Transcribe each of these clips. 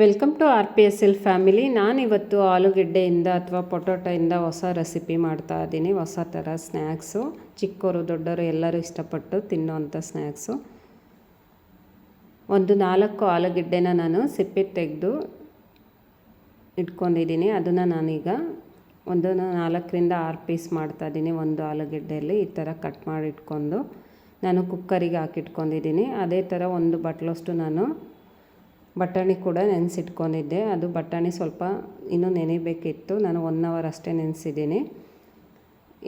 Welcome to R P S L family. ನಾನಿವತ್ತು ಆಲೂಗೆಡ್ಡೆಯಿಂದ ಅಥವಾ ಪೊಟೊಟೊಯಿಂದ ಹೊಸ ರೆಸಿಪಿ ಮಾಡ್ತಾ ಇದ್ದೀನಿ. ಹೊಸ ಥರ ಸ್ನ್ಯಾಕ್ಸು, ಚಿಕ್ಕವರು ದೊಡ್ಡವರು ಎಲ್ಲರೂ ಇಷ್ಟಪಟ್ಟು ತಿನ್ನೋವಂಥ ಸ್ನ್ಯಾಕ್ಸು. ಒಂದು 4 ಆಲೂಗೆಡ್ಡೆನ ನಾನು ಸಿಪ್ಪೆ ತೆಗೆದು ಇಟ್ಕೊಂಡಿದ್ದೀನಿ. ಅದನ್ನು ನಾನೀಗ ಒಂದು 4ರಿಂದ 6 ಪೀಸ್ ಮಾಡ್ತಾಯಿದ್ದೀನಿ. ಒಂದು ಆಲೂಗೆಡ್ಡೆಯಲ್ಲಿ ಈ ಥರ ಕಟ್ ಮಾಡಿ ಇಟ್ಕೊಂಡು ನಾನು ಕುಕ್ಕರಿಗೆ ಹಾಕಿಟ್ಕೊಂಡಿದ್ದೀನಿ. ಅದೇ ಥರ ಒಂದು ಬಟ್ಲಷ್ಟು ನಾನು ಬಟಾಣಿ ಕೂಡ ನೆನೆಸಿಟ್ಕೊಂಡಿದ್ದೆ. ಅದು ಬಟಾಣಿ ಸ್ವಲ್ಪ ಇನ್ನೂ ನೆನೆಯಬೇಕಿತ್ತು. ನಾನು 1 ಅವರ್ ಅಷ್ಟೇ ನೆನೆಸಿದ್ದೀನಿ.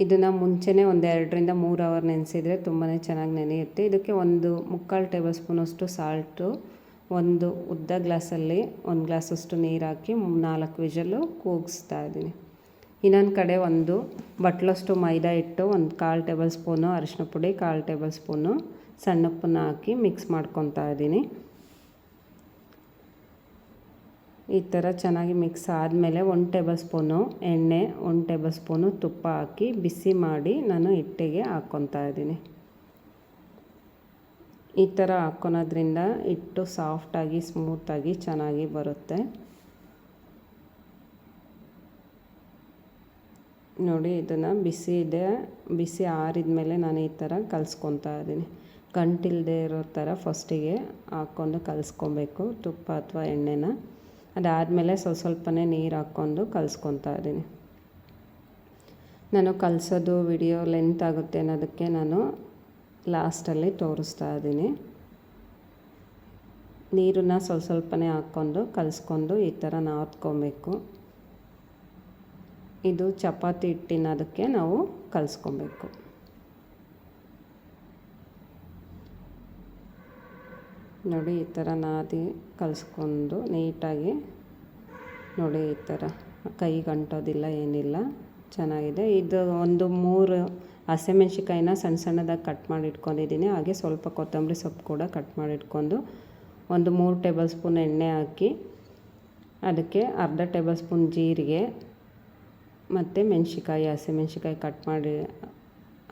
ಇದನ್ನು ಮುಂಚೆನೇ ಒಂದು 2ರಿಂದ 3 ಅವರ್ ನೆನೆಸಿದರೆ ತುಂಬಾ ಚೆನ್ನಾಗಿ ನೆನೆಯುತ್ತೆ. ಇದಕ್ಕೆ 1/4 ಟೇಬಲ್ ಸ್ಪೂನಷ್ಟು ಸಾಲ್ಟು, ಒಂದು ಉದ್ದ ಗ್ಲಾಸಲ್ಲಿ 1 ಗ್ಲಾಸಷ್ಟು ನೀರು ಹಾಕಿ 4 ವಿಷಲು ಕೂಗಿಸ್ತಾ ಇದ್ದೀನಿ. ಇನ್ನೊಂದು ಕಡೆ ಒಂದು ಬಟ್ಲಷ್ಟು ಮೈದಾ ಹಿಟ್ಟು, 1/4 ಟೇಬಲ್ ಸ್ಪೂನು ಅರಿಶಿನ ಪುಡಿ, 1/4 ಟೇಬಲ್ ಸ್ಪೂನು ಸಣ್ಣ ಉಪ್ಪನ್ನು ಹಾಕಿ ಮಿಕ್ಸ್ ಮಾಡ್ಕೊತಾ ಇದ್ದೀನಿ. ಈ ಥರ ಚೆನ್ನಾಗಿ ಮಿಕ್ಸ್ ಆದಮೇಲೆ 1 ಟೇಬಲ್ ಸ್ಪೂನು ಎಣ್ಣೆ, 1 ಟೇಬಲ್ ಸ್ಪೂನು ತುಪ್ಪ ಹಾಕಿ ಬಿಸಿ ಮಾಡಿ ನಾನು ಹಿಟ್ಟಿಗೆ ಹಾಕ್ಕೊತಾ ಇದ್ದೀನಿ. ಈ ಥರ ಹಾಕ್ಕೊಳೋದ್ರಿಂದ ಹಿಟ್ಟು ಸಾಫ್ಟಾಗಿ ಸ್ಮೂತಾಗಿ ಚೆನ್ನಾಗಿ ಬರುತ್ತೆ. ನೋಡಿ, ಇದನ್ನು ಬಿಸಿ ಆರಿದ ಮೇಲೆ ನಾನು ಈ ಥರ ಕಲಿಸ್ಕೊತಾ ಇದ್ದೀನಿ. ಗಂಟಿಲ್ಲದೆ ಇರೋ ಥರ ಫಸ್ಟಿಗೆ ಹಾಕ್ಕೊಂಡು ಕಲಿಸ್ಕೊಬೇಕು ತುಪ್ಪ ಅಥವಾ ಎಣ್ಣೆನ. ಅದಾದಮೇಲೆ ಸ್ವಲ್ಪನೇ ನೀರು ಹಾಕ್ಕೊಂಡು ಕಲಿಸ್ಕೊತಾ ಇದ್ದೀನಿ. ನಾನು ಕಲಿಸೋದು ವಿಡಿಯೋ ಲೆಂತ್ ಆಗುತ್ತೆ ಅನ್ನೋದಕ್ಕೆ ನಾನು ಲಾಸ್ಟಲ್ಲಿ ತೋರಿಸ್ತಾ ಇದ್ದೀನಿ. ನೀರನ್ನು ಸ್ವಲ್ಪನೇ ಹಾಕ್ಕೊಂಡು ಕಲಿಸ್ಕೊಂಡು ಈ ಥರ ನಾದ್ಕೊಬೇಕು. ಇದು ಚಪಾತಿ ಹಿಟ್ಟಿನದಕ್ಕೆ ನಾವು ಕಲಿಸ್ಕೊಬೇಕು. ನೋಡಿ, ಈ ಥರ ನಾದಿ ಕಲಿಸ್ಕೊಂಡು ನೀಟಾಗಿ ನೋಡಿ, ಈ ಥರ ಕೈಗೆ ಅಂಟೋದಿಲ್ಲ, ಏನಿಲ್ಲ, ಚೆನ್ನಾಗಿದೆ. ಇದು 3 ಹಸಿಮೆಣ್ಸಿಕಾಯಿನ ಸಣ್ಣದಾಗಿ ಕಟ್ ಮಾಡಿ ಇಟ್ಕೊಂಡಿದ್ದೀನಿ. ಹಾಗೆ ಸ್ವಲ್ಪ ಕೊತ್ತಂಬರಿ ಸೊಪ್ಪು ಕೂಡ ಕಟ್ ಮಾಡಿ ಇಟ್ಕೊಂಡು 3 ಟೇಬಲ್ ಸ್ಪೂನ್ ಎಣ್ಣೆ ಹಾಕಿ ಅದಕ್ಕೆ ಅರ್ಧ ಟೇಬಲ್ ಸ್ಪೂನ್ ಜೀರಿಗೆ ಮತ್ತು ಹಸಿಮೆಣ್ಸಿಕಾಯಿ ಕಟ್ ಮಾಡಿ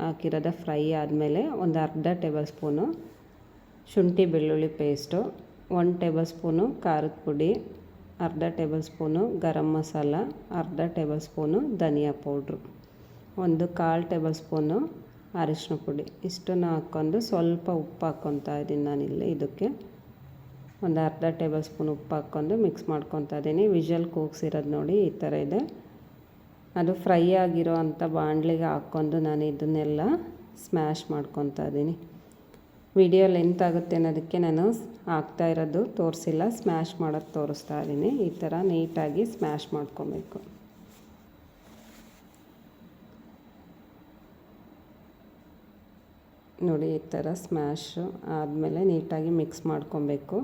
ಹಾಕಿರೋದ ಫ್ರೈ ಆದಮೇಲೆ ಒಂದು ಅರ್ಧ ಟೇಬಲ್ ಸ್ಪೂನು ಶುಂಠಿ ಬೆಳ್ಳುಳ್ಳಿ ಪೇಸ್ಟು, 1 ಟೇಬಲ್ ಸ್ಪೂನು ಖಾರದ ಪುಡಿ, ಅರ್ಧ ಟೇಬಲ್ ಸ್ಪೂನು ಗರಂ ಮಸಾಲ, ಅರ್ಧ ಟೇಬಲ್ ಸ್ಪೂನು ಧನಿಯಾ ಪೌಡ್ರು, 1/4 ಟೇಬಲ್ ಸ್ಪೂನು ಅರಿಶಿನ ಪುಡಿ. ಇಷ್ಟನ್ನು ಹಾಕ್ಕೊಂಡು ಸ್ವಲ್ಪ ಉಪ್ಪು ಹಾಕ್ಕೊತಾ ಇದ್ದೀನಿ ನಾನಿಲ್ಲಿ. ಇದಕ್ಕೆ ಒಂದು ಅರ್ಧ ಟೇಬಲ್ ಸ್ಪೂನ್ ಉಪ್ಪು ಹಾಕ್ಕೊಂಡು ಮಿಕ್ಸ್ ಮಾಡ್ಕೊತಾ ಇದ್ದೀನಿ. ವಿಷಲ್ ಕೂಗಿಸಿರೋದು ನೋಡಿ, ಈ ಥರ ಇದೆ. ಅದು ಫ್ರೈ ಆಗಿರೋ ಅಂಥ ಬಾಣಲಿಗೆ ಹಾಕ್ಕೊಂಡು ನಾನು ಇದನ್ನೆಲ್ಲ ಸ್ಮ್ಯಾಶ್ ಮಾಡ್ಕೊತಾ ಇದ್ದೀನಿ. ವಿಡಿಯೋ ಲೆಂತ್ ಆಗುತ್ತೆ ಅನ್ನೋದಕ್ಕೆ ನಾನು ಹಾಕ್ತಾ ಇರೋದು ತೋರಿಸಿಲ್ಲ, ಸ್ಮ್ಯಾಶ್ ಮಾಡೋದು ತೋರಿಸ್ತಾ ಇದ್ದೀನಿ. ಈ ಥರ ನೀಟಾಗಿ ಸ್ಮ್ಯಾಶ್ ಮಾಡ್ಕೊಬೇಕು. ನೋಡಿ, ಈ ಥರ ಸ್ಮ್ಯಾಶ್ ಆದಮೇಲೆ ನೀಟಾಗಿ ಮಿಕ್ಸ್ ಮಾಡ್ಕೊಬೇಕು.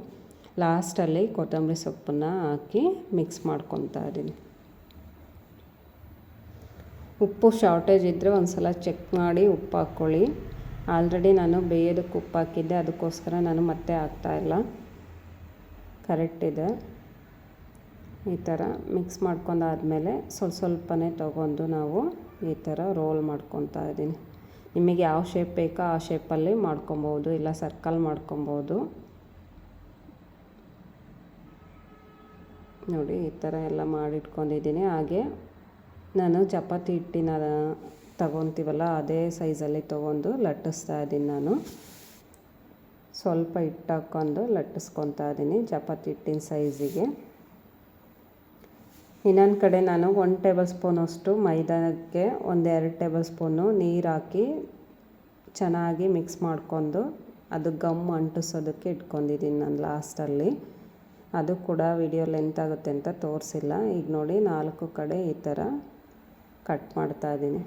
ಲಾಸ್ಟಲ್ಲಿ ಕೊತ್ತಂಬರಿ ಸೊಪ್ಪನ್ನು ಹಾಕಿ ಮಿಕ್ಸ್ ಮಾಡ್ಕೊತಾ ಇದ್ದೀನಿ. ಉಪ್ಪು ಶಾರ್ಟೇಜ್ ಇದ್ದರೆ ಒಂದು ಸಲ ಚೆಕ್ ಮಾಡಿ ಉಪ್ಪು ಹಾಕ್ಕೊಳ್ಳಿ. ಆಲ್ರೆಡಿ ನಾನು ಬೇಯೋದಕ್ಕೆ ಉಪ್ಪು ಹಾಕಿದ್ದೆ, ಅದಕ್ಕೋಸ್ಕರ ನಾನು ಮತ್ತೆ ಹಾಕ್ತಾಯಿಲ್ಲ, ಕರೆಕ್ಟ್ ಇದೆ. ಈ ಥರ ಮಿಕ್ಸ್ ಮಾಡ್ಕೊಂಡಾದಮೇಲೆ ಸ್ವಲ್ಪನೇ ತೊಗೊಂಡು ನಾವು ಈ ಥರ ರೋಲ್ ಮಾಡ್ಕೊತಾ ಇದ್ದೀನಿ. ನಿಮಗೆ ಯಾವ ಶೇಪ್ ಬೇಕೋ ಆ ಶೇಪಲ್ಲಿ ಮಾಡ್ಕೊಬೋದು, ಇಲ್ಲ ಸರ್ಕಲ್ ಮಾಡ್ಕೊಬೋದು. ನೋಡಿ, ಈ ಥರ ಎಲ್ಲ ಮಾಡಿಟ್ಕೊಂಡಿದ್ದೀನಿ. ಹಾಗೆ ನಾನು ಚಪಾತಿ ಹಿಟ್ಟಿನ ತಗೊತೀವಲ್ಲ ಅದೇ ಸೈಜಲ್ಲಿ ತೊಗೊಂಡು ಲಟ್ಟಿಸ್ತಾ ಇದ್ದೀನಿ. ನಾನು ಸ್ವಲ್ಪ ಹಿಟ್ಟು ಹಾಕ್ಕೊಂಡು ಲಟ್ಟಿಸ್ಕೊತಾ ಇದ್ದೀನಿ ಚಪಾತಿ ಹಿಟ್ಟಿನ ಸೈಜಿಗೆ. ಇನ್ನೊಂದು ಕಡೆ ನಾನು 1 ಟೇಬಲ್ ಸ್ಪೂನಷ್ಟು ಮೈದಾಕ್ಕೆ 2 ಟೇಬಲ್ ಸ್ಪೂನು ನೀರು ಹಾಕಿ ಚೆನ್ನಾಗಿ ಮಿಕ್ಸ್ ಮಾಡ್ಕೊಂಡು ಅದು ಗಮ್ ಅಂಟಿಸೋದಕ್ಕೆ ಇಟ್ಕೊಂಡಿದ್ದೀನಿ ನಾನು ಲಾಸ್ಟಲ್ಲಿ. ಅದು ಕೂಡ ವಿಡಿಯೋ ಲೆಂತ್ ಆಗುತ್ತೆ ಅಂತ ತೋರಿಸಿಲ್ಲ. ಈಗ ನೋಡಿ, 4 ಕಡೆ ಈ ಥರ ಕಟ್ ಮಾಡ್ತಾ ಇದ್ದೀನಿ.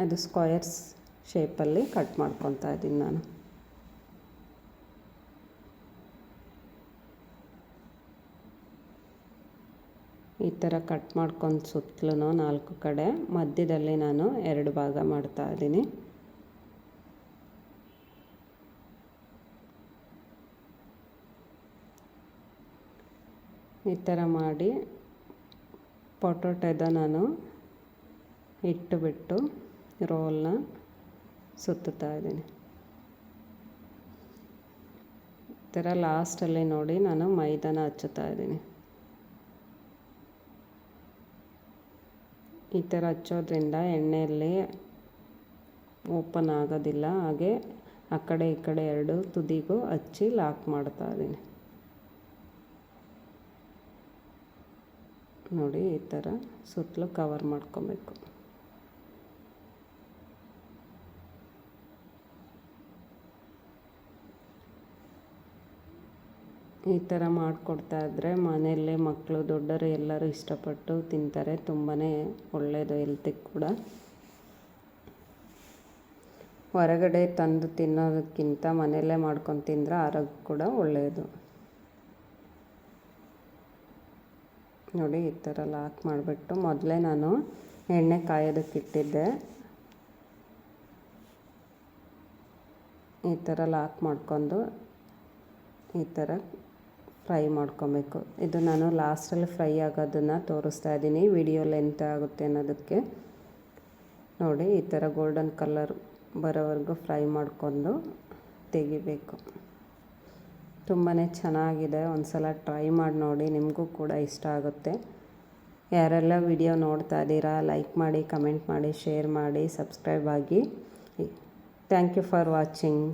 ಅದು ಸ್ಕ್ವಯರ್ಸ್ ಶೇಪಲ್ಲಿ ಕಟ್ ಮಾಡ್ಕೊತಾ ಇದ್ದೀನಿ ನಾನು. ಈ ಥರ ಕಟ್ ಮಾಡ್ಕೊಂಡು ಸುತ್ತಲೂ 4 ಕಡೆ ಮಧ್ಯದಲ್ಲಿ ನಾನು 2 ಭಾಗ ಮಾಡ್ತಾ ಇದ್ದೀನಿ. ಈ ಥರ ಮಾಡಿ ಪೊಟೊಟೊದ ನಾನು ಇಟ್ಟುಬಿಟ್ಟು ರೋಲ್ನ ಸುತ್ತುತ್ತಾ ಇದ್ದೀನಿ. ಥರ ಲಾಸ್ಟಲ್ಲಿ ನೋಡಿ ನಾನು ಮೈದಾನ ಹಚ್ಚುತ್ತಾ ಇದ್ದೀನಿ. ಈ ಥರ ಹಚ್ಚೋದ್ರಿಂದ ಎಣ್ಣೆಯಲ್ಲಿ ಓಪನ್ ಆಗೋದಿಲ್ಲ. ಹಾಗೆ ಆ ಕಡೆ ಈ ಕಡೆ ಎರಡು ತುದಿಗೂ ಹಚ್ಚಿ ಲಾಕ್ ಮಾಡ್ತಾ ಇದ್ದೀನಿ. ನೋಡಿ ಈ ಥರ ಸುತ್ತಲೂ ಕವರ್ ಮಾಡ್ಕೊಬೇಕು. ಈ ಥರ ಮಾಡಿಕೊಡ್ತಾ ಇದ್ದರೆ ಮನೆಯಲ್ಲೇ ಮಕ್ಕಳು ದೊಡ್ಡವರು ಎಲ್ಲರೂ ಇಷ್ಟಪಟ್ಟು ತಿಂತಾರೆ. ತುಂಬಾ ಒಳ್ಳೆಯದು ಹೆಲ್ತಿಗೆ ಕೂಡ. ಹೊರಗಡೆ ತಂದು ತಿನ್ನೋದಕ್ಕಿಂತ ಮನೆಯಲ್ಲೇ ಮಾಡ್ಕೊಂಡು ತಿಂದರೆ ಆರೋಗ್ಯ ಕೂಡ ಒಳ್ಳೆಯದು. ನೋಡಿ ಈ ಥರ ಲಾಕ್ ಮಾಡಿಬಿಟ್ಟು ಮೊದಲೇ ನಾನು ಎಣ್ಣೆ ಕಾಯೋದಕ್ಕಿಟ್ಟಿದ್ದೆ. ಈ ಥರ ಲಾಕ್ ಮಾಡ್ಕೊಂಡು ಈ ಥರ ಫ್ರೈ ಮಾಡ್ಕೊಬೇಕು. ಇದು ನಾನು ಲಾಸ್ಟಲ್ಲಿ ಫ್ರೈ ಆಗೋದನ್ನು ತೋರಿಸ್ತಾ ಇದ್ದೀನಿ, ವಿಡಿಯೋ ಲೆಂತ್ ಆಗುತ್ತೆ ಅನ್ನೋದಕ್ಕೆ. ನೋಡಿ ಈ ಥರ ಗೋಲ್ಡನ್ ಕಲರ್ ಬರೋವರೆಗೂ ಫ್ರೈ ಮಾಡ್ಕೊಂಡು ತೆಗಿಬೇಕು. ತುಂಬಾ ಚೆನ್ನಾಗಿದೆ. ಒಂದು ಸಲ ಟ್ರೈ ಮಾಡಿ ನೋಡಿ, ನಿಮಗೂ ಕೂಡ ಇಷ್ಟ ಆಗುತ್ತೆ. ಯಾರೆಲ್ಲ ವಿಡಿಯೋ ನೋಡ್ತಾ ಇದ್ದೀರಾ ಲೈಕ್ ಮಾಡಿ, ಕಮೆಂಟ್ ಮಾಡಿ, ಶೇರ್ ಮಾಡಿ, ಸಬ್ಸ್ಕ್ರೈಬ್ ಆಗಿ. Thank you for watching.